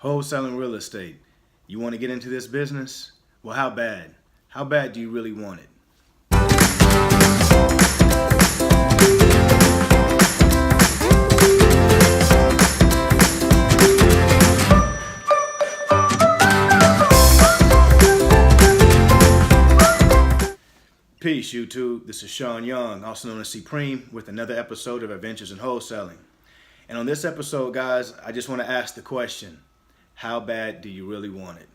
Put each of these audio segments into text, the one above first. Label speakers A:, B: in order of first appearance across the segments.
A: Wholesaling real estate. You want to get into this business? Well, how bad? How bad do you really want it? Peace, YouTube. This is Sean Young, also known as Supreme, with another episode of Adventures in Wholesaling. And on this episode, guys, I just want to ask the question, how bad do you really want it?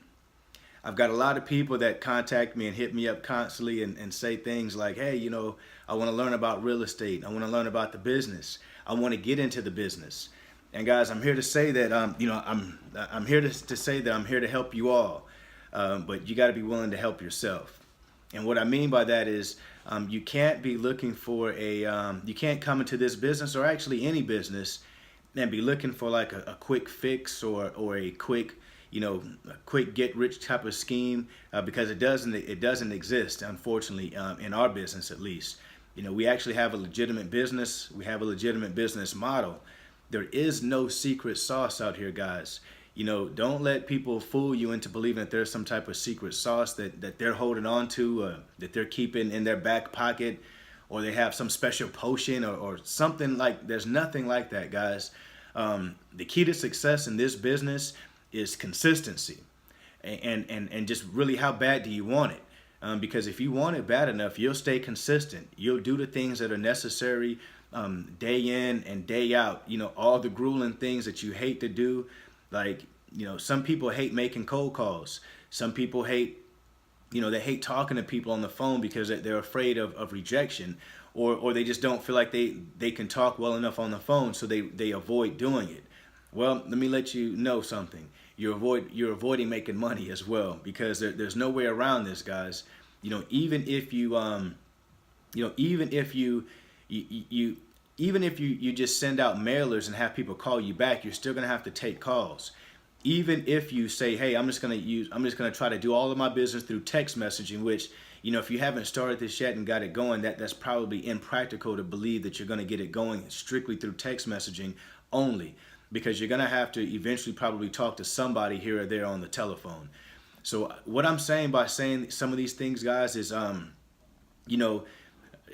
A: I've got a lot of people that contact me and hit me up constantly and say things like, hey, I want to learn about real estate. I want to learn about the business. I want to get into the business. And guys, I'm here to say that, I'm here to say that I'm here to help you all. But you got to be willing to help yourself. And what I mean by that is you can't be looking for you can't come into this business or actually any business and be looking for like a quick fix or a quick, a quick get rich type of scheme because it doesn't exist, unfortunately, in our business at least. We actually have a legitimate business. We have a legitimate business model. There is no secret sauce out here, guys. Don't let people fool you into believing that there's some type of secret sauce that they're holding on to, that they're keeping in their back pocket, or they have some special potion or something like. There's nothing like that, guys. The key to success in this business is consistency, and just really how bad do you want it? Because if you want it bad enough, you'll stay consistent. You'll do the things that are necessary day in and day out. All the grueling things that you hate to do. Like, some people hate making cold calls. Some people hate, they hate talking to people on the phone because they're afraid of rejection, or they just don't feel like they can talk well enough on the phone, so they avoid doing it. Well, let me let you know something. You're avoiding making money as well, because there's no way around this, guys. Even if you just send out mailers and have people call you back, you're still gonna have to take calls. Even if you say, hey, I'm just gonna try to do all of my business through text messaging, which, if you haven't started this yet and got it going, that's probably impractical to believe that you're gonna get it going strictly through text messaging only, because you're gonna have to eventually probably talk to somebody here or there on the telephone. So what I'm saying by saying some of these things, guys, is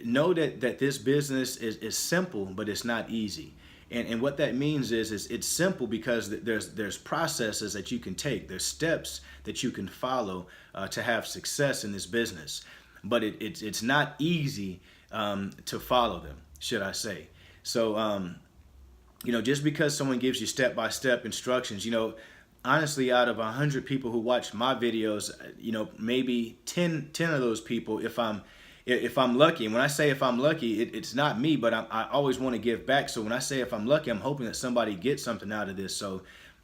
A: know that this business is simple, but it's not easy. And what that means is it's simple because there's processes that you can take. There's steps that you can follow to have success in this business. But it's not easy to follow them, should I say. So, just because someone gives you step-by-step instructions, honestly, out of 100 people who watch my videos, maybe 10 of those people, if I'm lucky, and when I say if I'm lucky, it's not me, but I always want to give back. So when I say if I'm lucky, I'm hoping that somebody gets something out of this. So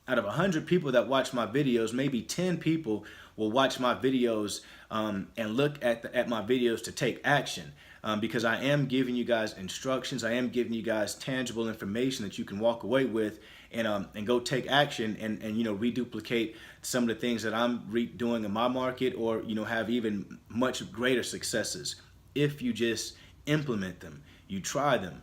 A: out of 100 people that watch my videos, maybe 10 people will watch my videos and look at my videos to take action. Because I am giving you guys instructions. I am giving you guys tangible information that you can walk away with and go take action and reduplicate some of the things that I'm doing in my market, or have even much greater successes if you just implement them. You try them.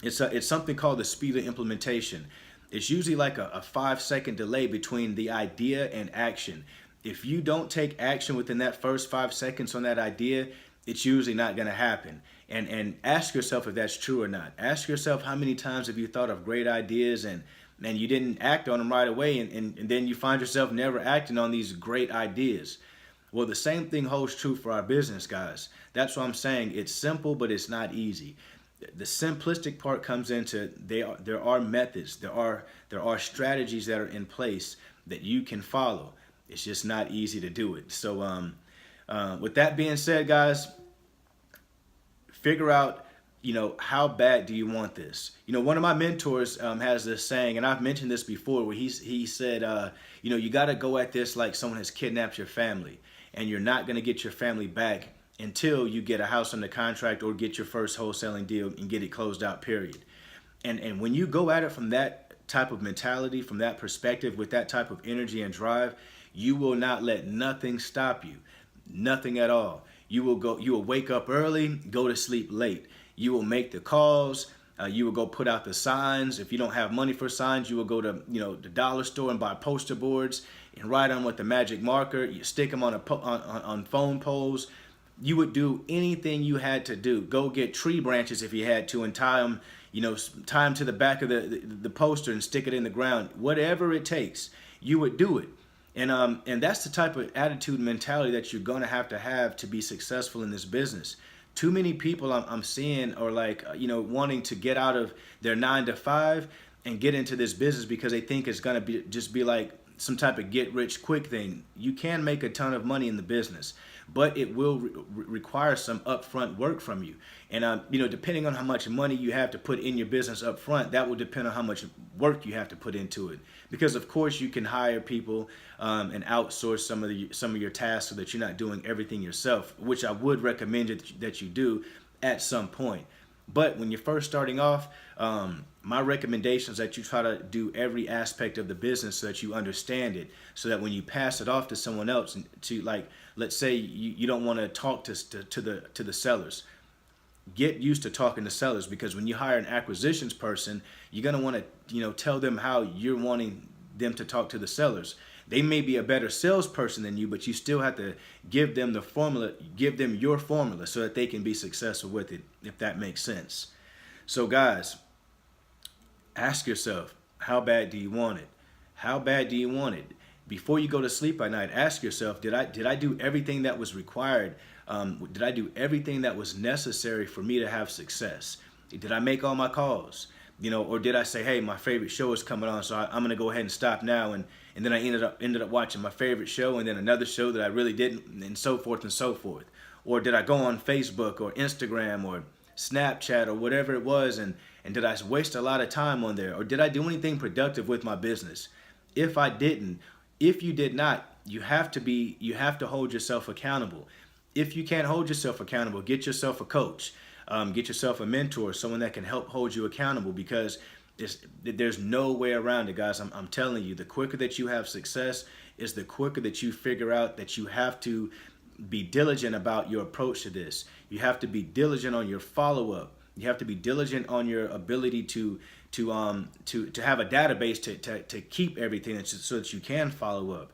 A: It's something called the speed of implementation. It's usually like a 5-second delay between the idea and action. If you don't take action within that first 5 seconds on that idea, it's usually not going to happen. And ask yourself if that's true or not. Ask yourself, how many times have you thought of great ideas and you didn't act on them right away, and then you find yourself never acting on these great ideas? Well, the same thing holds true for our business, guys. That's what I'm saying. It's simple, but it's not easy. The simplistic part comes into there are methods, there are strategies that are in place that you can follow. It's just not easy to do it. So with that being said, guys, figure out, how bad do you want this? One of my mentors has this saying, and I've mentioned this before, where he said, you got to go at this like someone has kidnapped your family, and you're not going to get your family back until you get a house under contract or get your first wholesaling deal and get it closed out, period. And when you go at it from that type of mentality, from that perspective, with that type of energy and drive, you will not let nothing stop you. Nothing at all. You will wake up early, go to sleep late. You will make the calls, You would go put out the signs. If you don't have money for signs, you will go to the dollar store and buy poster boards and write on with the magic marker. You stick them on phone poles. You would do anything you had to do. Go get tree branches if you had to and tie them, tie them to the back of the poster and stick it in the ground. Whatever it takes, you would do it. And that's the type of attitude and mentality that you're going to have to be successful in this business. Too many people I'm seeing are like, wanting to get out of their 9 to 5 and get into this business because they think it's going to be like some type of get rich quick thing. You can make a ton of money in the business, but it will require some upfront work from you. And depending on how much money you have to put in your business up front, that will depend on how much work you have to put into it. Because of course you can hire people and outsource some of your tasks so that you're not doing everything yourself, which I would recommend that you do at some point. But when you're first starting off, my recommendation is that you try to do every aspect of the business so that you understand it, so that when you pass it off to someone else, to, like, let's say you don't want to talk to the sellers. Get used to talking to sellers, because when you hire an acquisitions person, you're going to want to tell them how you're wanting them to talk to the sellers. They may be a better salesperson than you, but you still have to give them the formula, give them your formula so that they can be successful with it, if that makes sense. So guys, ask yourself, how bad do you want it? How bad do you want it? Before you go to sleep at night, ask yourself, did I do everything that was required? Did I do everything that was necessary for me to have success? Did I make all my calls? Or did I say, hey, my favorite show is coming on, so I'm going to go ahead and stop now, and then I ended up watching my favorite show and then another show that I really didn't, and so forth and so forth. Or did I go on Facebook or Instagram or Snapchat or whatever it was, and did I waste a lot of time on there? Or did I do anything productive with my business? If I didn't, if you did not, you have to hold yourself accountable. If you can't hold yourself accountable, get yourself a coach. Get yourself a mentor, someone that can help hold you accountable, because there's no way around it, guys. I'm telling you, the quicker that you have success is the quicker that you figure out that you have to be diligent about your approach to this. You have to be diligent on your follow-up. You have to be diligent on your ability to have a database to keep everything so that you can follow up.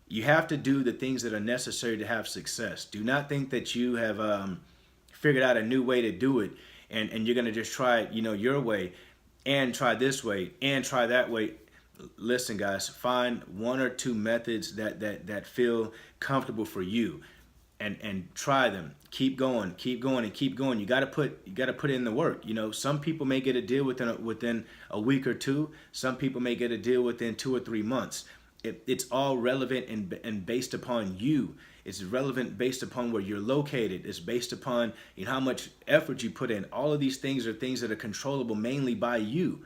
A: You have to do the things that are necessary to have success. Do not think that you have figured out a new way to do it, and you're going to just try it, your way, and try this way and try that way. Listen, guys, find 1 or 2 methods that feel comfortable for you, and try them. Keep going and keep going. You got to put in the work. Some people may get a deal within a week or 2. Some people may get a deal within 2 or 3 months. It's all relevant and based upon you. It's relevant based upon where you're located. It's based upon how much effort you put in. All of these things are things that are controllable mainly by you.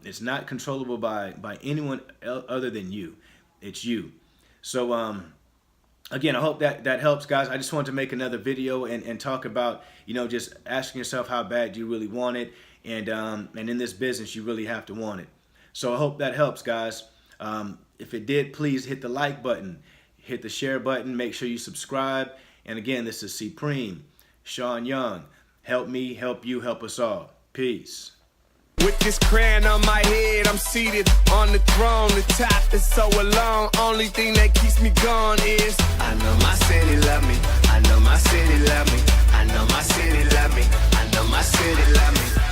A: It's not controllable by anyone other than you. It's you. So again, I hope that helps, guys. I just wanted to make another video and talk about just asking yourself how bad you really want it, and in this business you really have to want it. So I hope that helps, guys. If it did, please hit the like button. Hit the share button. Make sure you subscribe. And again, this is Supreme Sean Young. Help me, help you, help us all. Peace.
B: With this crown on my head, I'm seated on the throne. The top is so alone. Only thing that keeps me going is I know my city love me. I know my city love me. I know my city love me. I know my city love me.